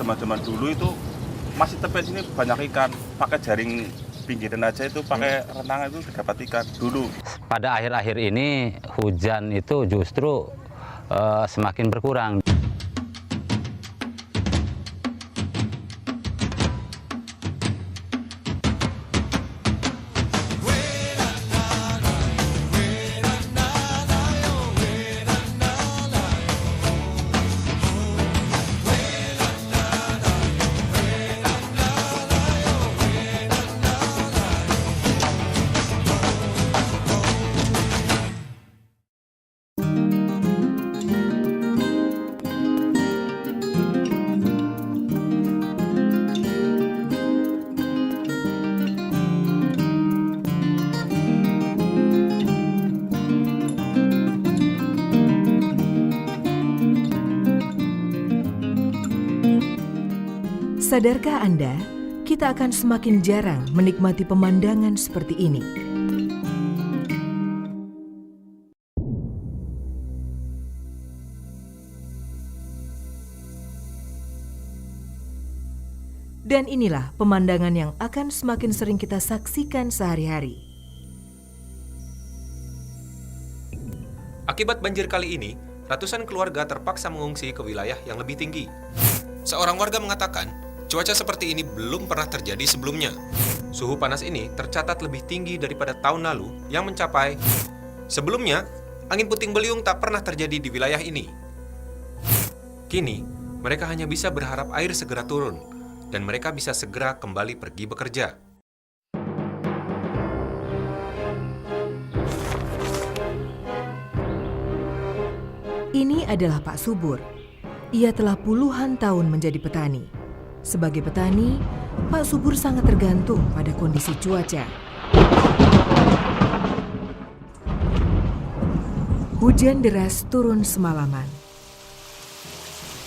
zaman-zaman dulu itu masih tepi sini banyak ikan, pakai jaring pinggiran aja itu pakai renang itu dapat ikan dulu. Pada akhir-akhir ini hujan itu justru semakin berkurang. Sadarkah Anda, kita akan semakin jarang menikmati pemandangan seperti ini. Dan inilah pemandangan yang akan semakin sering kita saksikan sehari-hari. Akibat banjir kali ini, ratusan keluarga terpaksa mengungsi ke wilayah yang lebih tinggi. Seorang warga mengatakan, cuaca seperti ini belum pernah terjadi sebelumnya. Suhu panas ini tercatat lebih tinggi daripada tahun lalu yang mencapai. Sebelumnya, angin puting beliung tak pernah terjadi di wilayah ini. Kini, mereka hanya bisa berharap air segera turun dan mereka bisa segera kembali pergi bekerja. Ini adalah Pak Subur. Ia telah puluhan tahun menjadi petani. Sebagai petani, Pak Subur sangat tergantung pada kondisi cuaca. Hujan deras turun semalaman.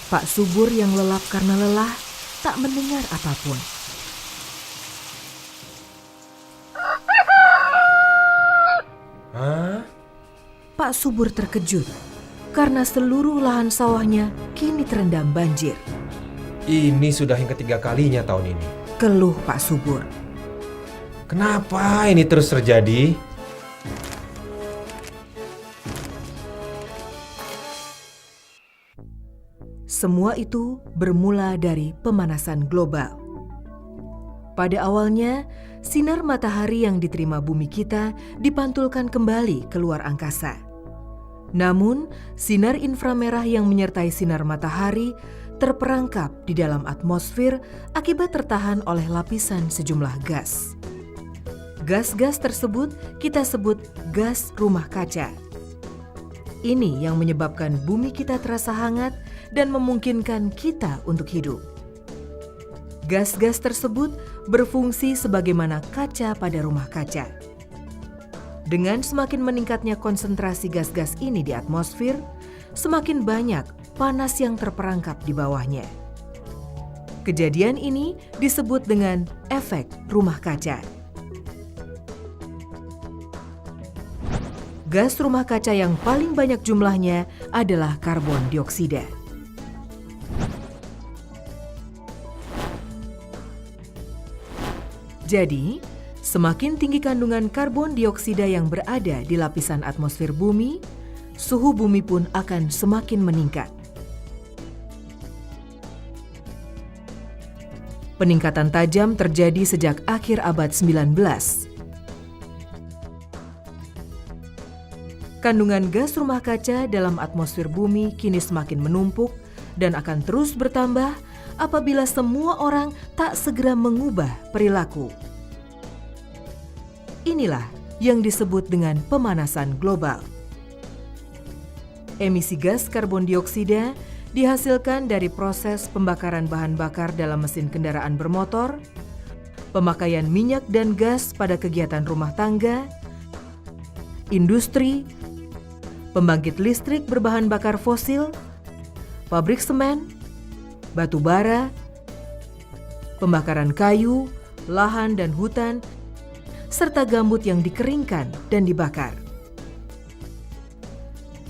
Pak Subur yang lelap karena lelah tak mendengar apapun. Pak Subur terkejut karena seluruh lahan sawahnya kini terendam banjir. Ini sudah yang ketiga kalinya tahun ini. Keluh Pak Subur. Kenapa ini terus terjadi? Semua itu bermula dari pemanasan global. Pada awalnya, sinar matahari yang diterima bumi kita dipantulkan kembali keluar angkasa. Namun, sinar inframerah yang menyertai sinar matahari terperangkap di dalam atmosfer akibat tertahan oleh lapisan sejumlah gas. Gas-gas tersebut kita sebut gas rumah kaca. Ini yang menyebabkan bumi kita terasa hangat dan memungkinkan kita untuk hidup. Gas-gas tersebut berfungsi sebagaimana kaca pada rumah kaca. Dengan semakin meningkatnya konsentrasi gas-gas ini di atmosfer, semakin banyak panas yang terperangkap di bawahnya. Kejadian ini disebut dengan efek rumah kaca. Gas rumah kaca yang paling banyak jumlahnya adalah karbon dioksida. Jadi, semakin tinggi kandungan karbon dioksida yang berada di lapisan atmosfer bumi, suhu bumi pun akan semakin meningkat. Peningkatan tajam terjadi sejak akhir abad 19. Kandungan gas rumah kaca dalam atmosfer bumi kini semakin menumpuk dan akan terus bertambah apabila semua orang tak segera mengubah perilaku. Inilah yang disebut dengan pemanasan global. Emisi gas karbon dioksida dihasilkan dari proses pembakaran bahan bakar dalam mesin kendaraan bermotor, pemakaian minyak dan gas pada kegiatan rumah tangga, industri, pembangkit listrik berbahan bakar fosil, pabrik semen, batu bara, pembakaran kayu, lahan dan hutan, serta gambut yang dikeringkan dan dibakar.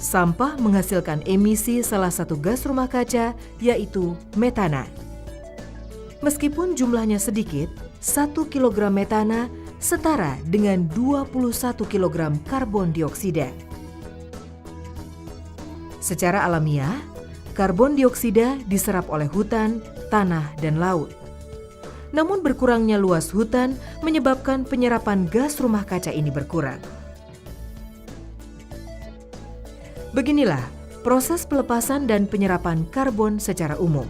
Sampah menghasilkan emisi salah satu gas rumah kaca, yaitu metana. Meskipun jumlahnya sedikit, 1 kg metana setara dengan 21 kg karbon dioksida. Secara alamiah, karbon dioksida diserap oleh hutan, tanah, dan laut. Namun berkurangnya luas hutan menyebabkan penyerapan gas rumah kaca ini berkurang. Beginilah proses pelepasan dan penyerapan karbon secara umum.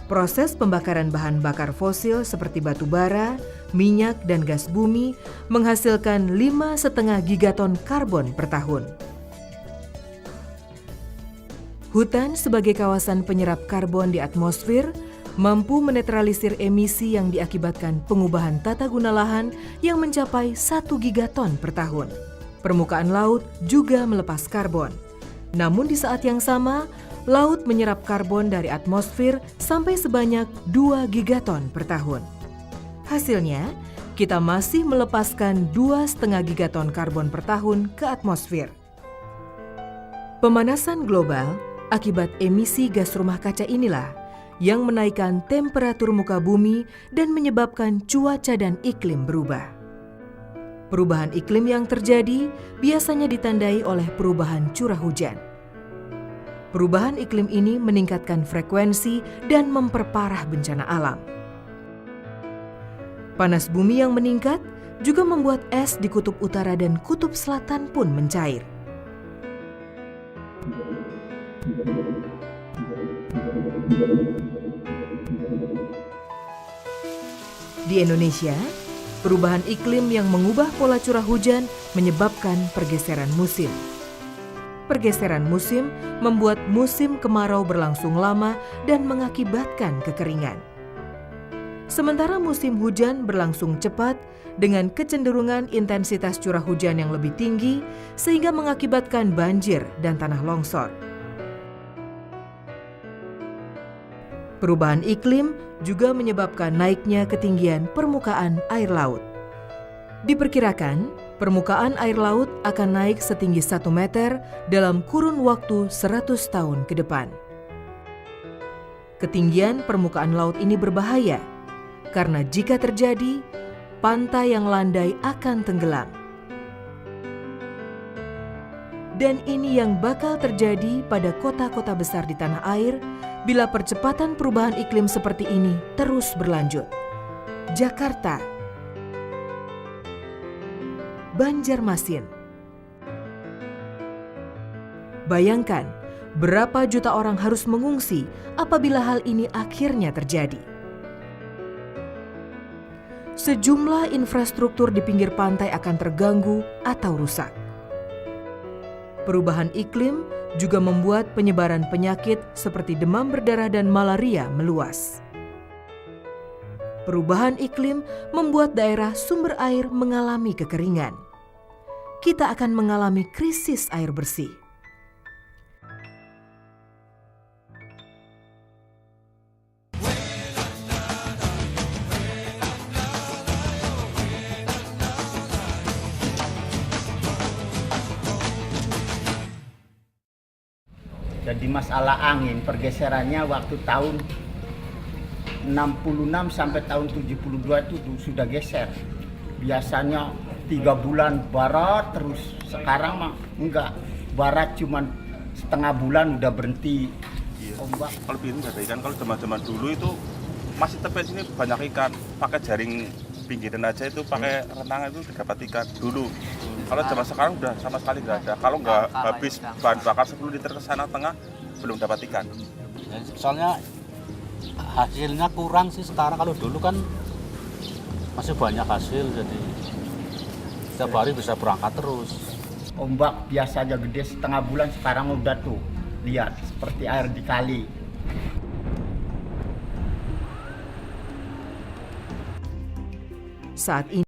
Proses pembakaran bahan bakar fosil seperti batu bara, minyak, dan gas bumi menghasilkan 5,5 gigaton karbon per tahun. Hutan sebagai kawasan penyerap karbon di atmosfer mampu menetralisir emisi yang diakibatkan pengubahan tata guna lahan yang mencapai 1 gigaton per tahun. Permukaan laut juga melepas karbon. Namun di saat yang sama, laut menyerap karbon dari atmosfer sampai sebanyak 2 gigaton per tahun. Hasilnya, kita masih melepaskan 2,5 gigaton karbon per tahun ke atmosfer. Pemanasan global akibat emisi gas rumah kaca inilah yang menaikkan temperatur muka bumi dan menyebabkan cuaca dan iklim berubah. Perubahan iklim yang terjadi biasanya ditandai oleh perubahan curah hujan. Perubahan iklim ini meningkatkan frekuensi dan memperparah bencana alam. Panas bumi yang meningkat juga membuat es di kutub utara dan kutub selatan pun mencair. Di Indonesia, perubahan iklim yang mengubah pola curah hujan menyebabkan pergeseran musim. Pergeseran musim membuat musim kemarau berlangsung lama dan mengakibatkan kekeringan. Sementara musim hujan berlangsung cepat dengan kecenderungan intensitas curah hujan yang lebih tinggi sehingga mengakibatkan banjir dan tanah longsor. Perubahan iklim juga menyebabkan naiknya ketinggian permukaan air laut. Diperkirakan, permukaan air laut akan naik setinggi 1 meter dalam kurun waktu 100 tahun ke depan. Ketinggian permukaan laut ini berbahaya, karena jika terjadi, pantai yang landai akan tenggelam. Dan ini yang bakal terjadi pada kota-kota besar di tanah air bila percepatan perubahan iklim seperti ini terus berlanjut. Jakarta, Banjarmasin. Bayangkan berapa juta orang harus mengungsi apabila hal ini akhirnya terjadi. Sejumlah infrastruktur di pinggir pantai akan terganggu atau rusak. Perubahan iklim juga membuat penyebaran penyakit seperti demam berdarah dan malaria meluas. Perubahan iklim membuat daerah sumber air mengalami kekeringan. Kita akan mengalami krisis air bersih. Jadi masalah angin pergeserannya waktu tahun 66 sampai tahun 72 itu sudah geser. Biasanya 3 bulan barat terus, sekarang mah enggak. Barat cuman setengah bulan udah berhenti. Iya. Ombak. Kalau ini ada ikan, kalau zaman-zaman dulu itu masih tepi sini banyak ikan. Pakai jaring pinggiran aja itu, pakai renang itu didapat ikan dulu. Kalau zaman sekarang udah sama sekali nggak ada. Kalau nggak habis bahan bakar 10 liter ke sana tengah, belum dapat ikan. Soalnya hasilnya kurang sih sekarang. Kalau dulu kan masih banyak hasil, jadi setiap hari bisa berangkat terus. Ombak biasanya gede setengah bulan, sekarang udah tuh. Lihat seperti air di kali. Saat ini